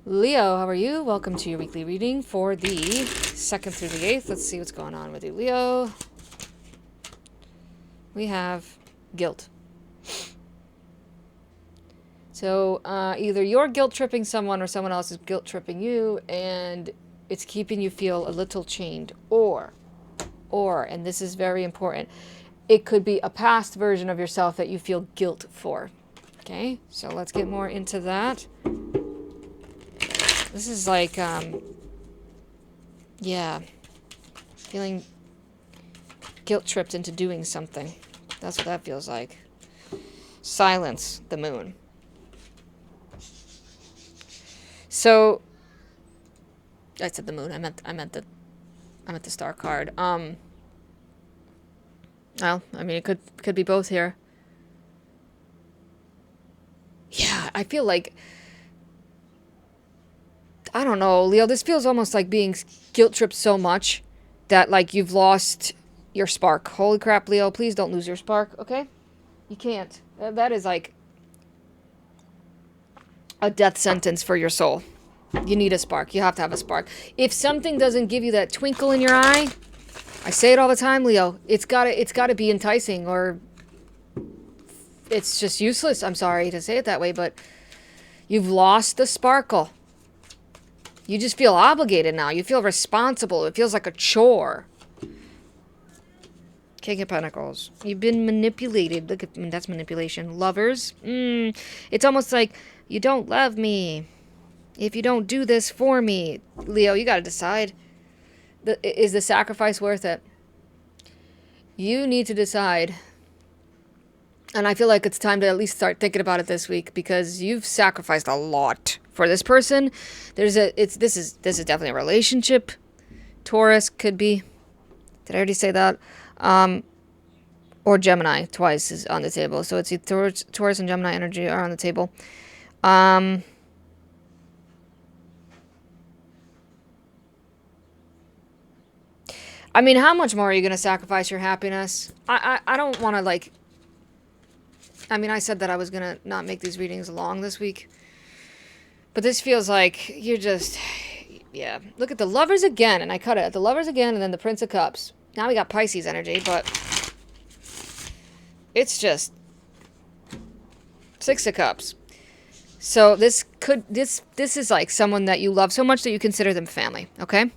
Leo, how are you? Welcome to your weekly reading for the 2nd through the 8th. Let's see what's going on with you, Leo. We have guilt. So either you're guilt-tripping someone or someone else is guilt-tripping you, and it's keeping you feel a little chained. Or, and this is very important, it could be a past version of yourself that you feel guilt for. Okay, so let's get more into that. This is like, yeah, feeling guilt-tripped into doing something. That's what that feels like. Silence, the moon. So, I said the moon. I meant the star card. Well, I mean, it could be both here. Yeah, I feel like, I don't know, Leo, this feels almost like being guilt-tripped so much that, like, you've lost your spark. Holy crap, Leo, please don't lose your spark, okay? You can't. That is like a death sentence for your soul. You need a spark. You have to have a spark. If something doesn't give you that twinkle in your eye, I say it all the time, Leo, it's gotta be enticing, or it's just useless. I'm sorry to say it that way, but you've lost the sparkle. You just feel obligated now. You feel responsible. It feels like a chore. King of Pentacles. You've been manipulated. Look at, that's manipulation. Lovers. It's almost like, you don't love me if you don't do this for me. Leo, you gotta decide. Is the sacrifice worth it? You need to decide. And I feel like it's time to at least start thinking about it this week, because you've sacrificed a lot for this person. This is definitely a relationship. Taurus could be. Did I already say that? Or Gemini twice is on the table. So it's Taurus and Gemini energy are on the table. I mean, how much more are you going to sacrifice your happiness? I don't want to, like... I mean, I said that I was going to not make these readings long this week. But this feels like you're just... Yeah. Look at the Lovers again, and I cut it. The Lovers again, and then the Prince of Cups. Now we got Pisces energy, but... It's just... Six of Cups. So this is like someone that you love so much that you consider them family, okay?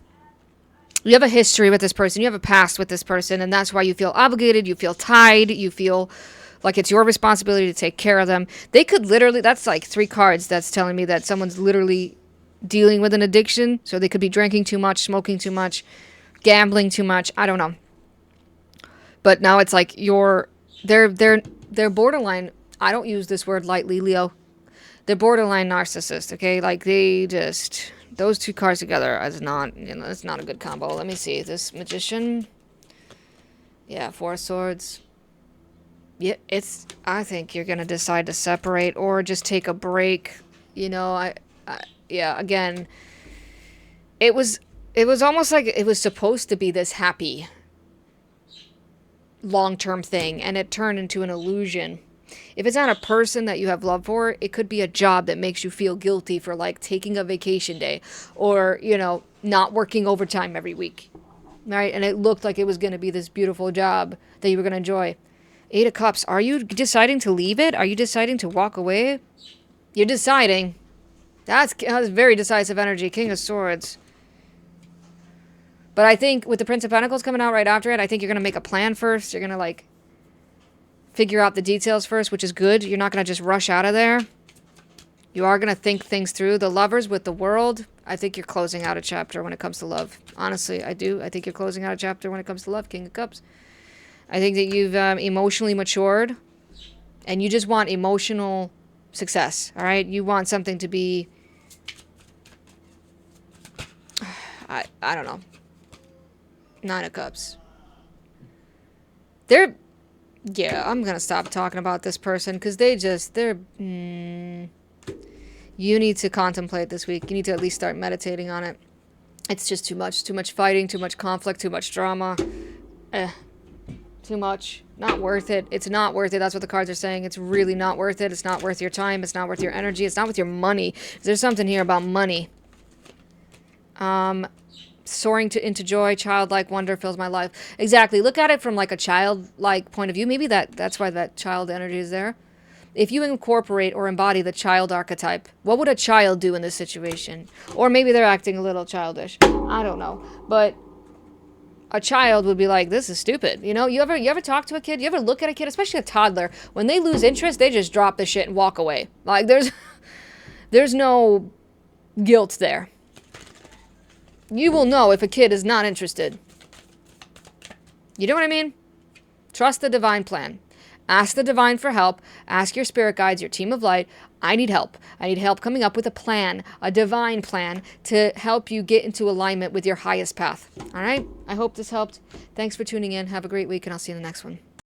You have a history with this person. You have a past with this person, and that's why you feel obligated. You feel tied. You feel like it's your responsibility to take care of them. They could literally, that's like 3 cards that's telling me that someone's literally dealing with an addiction. So they could be drinking too much, smoking too much, gambling too much. I don't know. But now it's like they're borderline. I don't use this word lightly, Leo. They're borderline narcissist, okay? Like, they just... Those 2 cards together is not, it's not a good combo. Let me see. This Magician. Yeah, 4 of Swords. Yeah, I think you're going to decide to separate or just take a break. Yeah, again, it was almost like it was supposed to be this happy long-term thing, and it turned into an illusion. If it's not a person that you have love for, it could be a job that makes you feel guilty for, like, taking a vacation day or, not working overtime every week, right? And it looked like it was going to be this beautiful job that you were going to enjoy. 8 of Cups. Are you deciding to leave it? Are you deciding to walk away? You're deciding. That's very decisive energy. King of Swords. But I think with the Prince of Pentacles coming out right after it, I think you're going to make a plan first. You're going to, like, figure out the details first, which is good. You're not going to just rush out of there. You are going to think things through. The Lovers with the World, I think you're closing out a chapter when it comes to love. Honestly, I do. I think you're closing out a chapter when it comes to love. King of Cups. I think that you've emotionally matured, and you just want emotional success, all right? You want something to be... I don't know. 9 of Cups. Yeah, I'm going to stop talking about this person because you need to contemplate this week. You need to at least start meditating on it. It's just too much fighting, too much conflict, too much drama. too much. Not worth it. It's not worth it. That's what the cards are saying. It's really not worth it. It's not worth your time. It's not worth your energy. It's not worth your money. There's something here about money. Soaring into joy, childlike wonder fills my life. Exactly. Look at it from like a childlike point of view. Maybe that's why that child energy is there. If you incorporate or embody the child archetype, what would a child do in this situation? Or maybe they're acting a little childish. I don't know. But a child would be like, this is stupid. You know, you ever talk to a kid? You ever look at a kid, especially a toddler? When they lose interest, they just drop the shit and walk away. Like, there's no guilt there. You will know if a kid is not interested. You know what I mean? Trust the divine plan. Ask the divine for help. Ask your spirit guides, your team of light. I need help. I need help coming up with a plan, a divine plan to help you get into alignment with your highest path. All right? I hope this helped. Thanks for tuning in. Have a great week, and I'll see you in the next one.